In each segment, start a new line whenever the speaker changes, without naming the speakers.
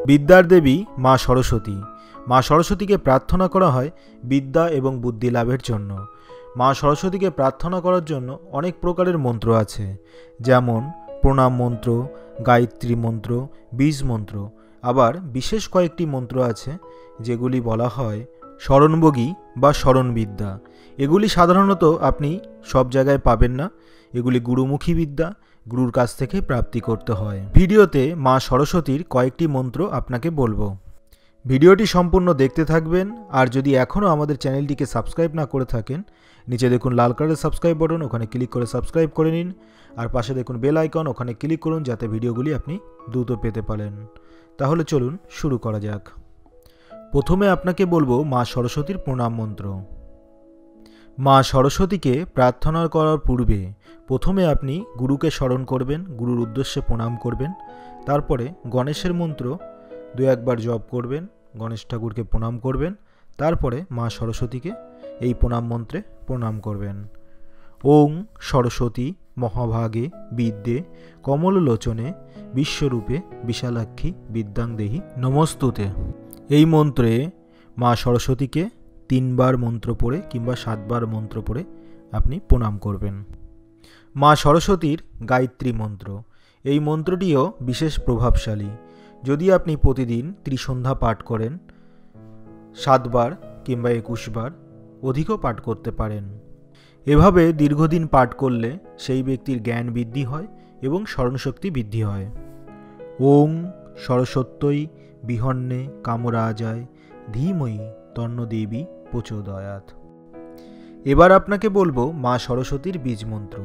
বিদ্যার দেবী মা সরস্বতী। মা সরস্বতীকে প্রার্থনা করা হয় বিদ্যা এবং বুদ্ধি লাভের জন্য। মা সরস্বতীকে প্রার্থনা করার জন্য অনেক প্রকারের মন্ত্র আছে, যেমন প্রণাম মন্ত্র, গায়ত্রী মন্ত্র, বীজ মন্ত্র। আবার বিশেষ কয়েকটি মন্ত্র আছে যেগুলি বলা হয় শরণবগী বা শরণবিদ্যা। এগুলি সাধারণত আপনি সব জায়গায় পাবেন না। এগুলি গুরুমুখী বিদ্যা, গুরুর কাছ থেকে প্রাপ্তি করতে হয়। ভিডিওতে মা সরস্বতীর কয়েকটি মন্ত্র আপনাকে বলবো। ভিডিওটি সম্পূর্ণ দেখতে থাকবেন। আর যদি এখনও আমাদের চ্যানেলটিকে সাবস্ক্রাইব না করে থাকেন, নিচে দেখুন লাল কালারের সাবস্ক্রাইব বাটন, ওখানে ক্লিক করে সাবস্ক্রাইব করে নিন। আর পাশে দেখুন বেল আইকন, ওখানে ক্লিক করুন যাতে ভিডিওগুলি আপনি দ্রুত পেতে পারেন। তাহলে চলুন শুরু করা যাক। প্রথমে আপনাকে বলবো মা সরস্বতীর প্রণাম মন্ত্র। মা সরস্বতীকে প্রার্থনা করার পূর্বে প্রথমে আপনি গুরুকে স্মরণ করবেন, গুরুর উদ্দেশ্যে প্রণাম করবেন। তারপরে গণেশের মন্ত্র দু একবার জপ করবেন, গণেশ ঠাকুরকে প্রণাম করবেন। তারপরে মা সরস্বতীকে এই প্রণাম মন্ত্রে প্রণাম করবেন। ওং সরস্বতী মহাভাগে বিদ্যে কমললোচনে বিশ্বরূপে বিশালাক্ষী বিদ্যাং দেহি নমস্তুতে। এই মন্ত্রে মা সরস্বতীকে 3 বার মন্ত্র পড়ে কিংবা 7 বার মন্ত্র পড়ে আপনি প্রণাম করবেন। মা সরস্বতীর গায়ত্রী মন্ত্র, এই মন্ত্রটিও বিশেষ প্রভাবশালী। যদি আপনি প্রতিদিন ত্রিসন্ধ্যা পাঠ করেন, 7 বার কিংবা 21 বার, অধিকও পাঠ করতে পারেন। এভাবে দীর্ঘদিন পাঠ করলে সেই ব্যক্তির জ্ঞান বৃদ্ধি হয় এবং স্মরণশক্তি বৃদ্ধি হয়। ওং সরস্বত্যই বিহন্নে কামরাজায় ধীময়ি তন্ন দেবী প্রচোদয়াৎ। এবার আপনাকে বলবো মা সরস্বতীর বীজ মন্ত্র।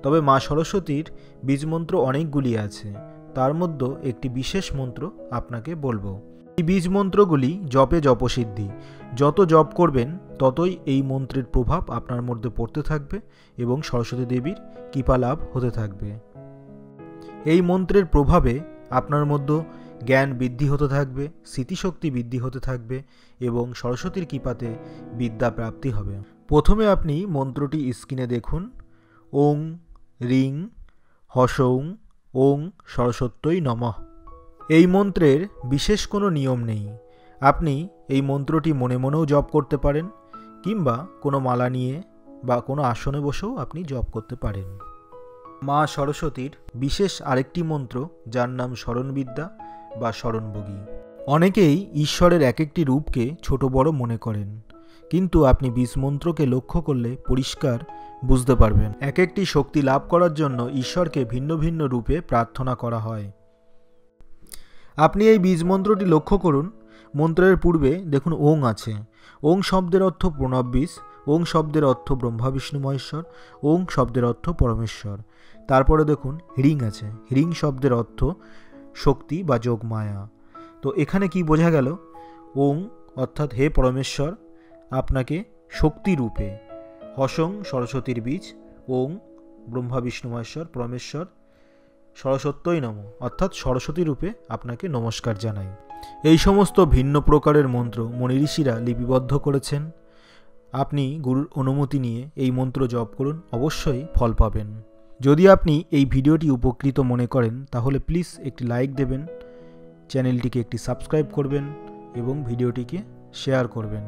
তবে মা সরস্বতীর বীজ মন্ত্র অনেকগুলি আছে, তার মধ্যে একটি বিশেষ মন্ত্র আপনাকে বলবো। এই বীজ মন্ত্রগুলি জপে জপসিদ্ধি। যত জপ করবেন ততই এই মন্ত্রের প্রভাব আপনার মধ্যে পড়তে থাকবে এবং সরস্বতী দেবীর কৃপা লাভ হতে থাকবে। এই মন্ত্রের প্রভাবে আপনার মধ্যে জ্ঞান বৃদ্ধি হতে থাকবে, স্মৃতিশক্তি বৃদ্ধি হতে থাকবে এবং সরস্বতীর কৃপাতে বিদ্যা প্রাপ্তি হবে। প্রথমে আপনি মন্ত্রটি স্ক্রিনে দেখুন। ওং রিং হসৌং ওং সরস্বত্যই নমঃ। এই মন্ত্রের বিশেষ কোনো নিয়ম নেই। আপনি এই মন্ত্রটি মনে মনেও জপ করতে পারেন কিংবা কোনো মালা নিয়ে বা কোনো আসনে বসেও আপনি জপ করতে পারেন। মা সরস্বতীর বিশেষ আরেকটি মন্ত্র, যার নাম শরণবিদ্যা বা শরণবগী। অনেকেই ঈশ্বরের এক একটি রূপকে ছোট বড় মনে করেন, কিন্তু আপনি বীজ মন্ত্রকে লক্ষ্য করলে পরিষ্কার বুঝতে পারবেন এক একটি শক্তি লাভ করার জন্য ঈশ্বরকে ভিন্ন ভিন্ন রূপে প্রার্থনা করা হয়। আপনি এই বীজ মন্ত্রটি লক্ষ্য করুন। মন্ত্রের পূর্বে দেখুন ওং আছে। ওং শব্দের অর্থ প্রণব বীজ, ওং শব্দের অর্থ ব্রহ্মা বিষ্ণু মহেশ্বর, ওং শব্দের অর্থ পরমেশ্বর। তারপরে দেখুন হ্রিং আছে। হ্রিং শব্দের অর্থ শক্তি বা যোগ মায়া। তো এখানে কি বোঝা গেল? ওং অর্থাৎ হে পরমেশ্বর, আপনাকে শক্তি রূপে। হসং সরস্বতীর বীজ, ওং ব্রহ্মা বিষ্ণু মহেশ্বর পরমেশ্বর, সরস্বত্যই নম অর্থাৎ সরস্বতী রূপে আপনাকে নমস্কার জানাই। এই সমস্ত ভিন্ন প্রকারের মন্ত্র মুনি ঋষিরা লিপিবদ্ধ করেছেন। আপনি গুরুর অনুমতি নিয়ে এই মন্ত্র জপ করুন, অবশ্যই ফল পাবেন। যদি আপনি এই ভিডিওটি উপকৃত মনে করেন তাহলে প্লিজ একটি লাইক দেবেন, চ্যানেলটিকে একটি সাবস্ক্রাইব করবেন এবং ভিডিওটিকে শেয়ার করবেন।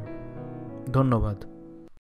ধন্যবাদ।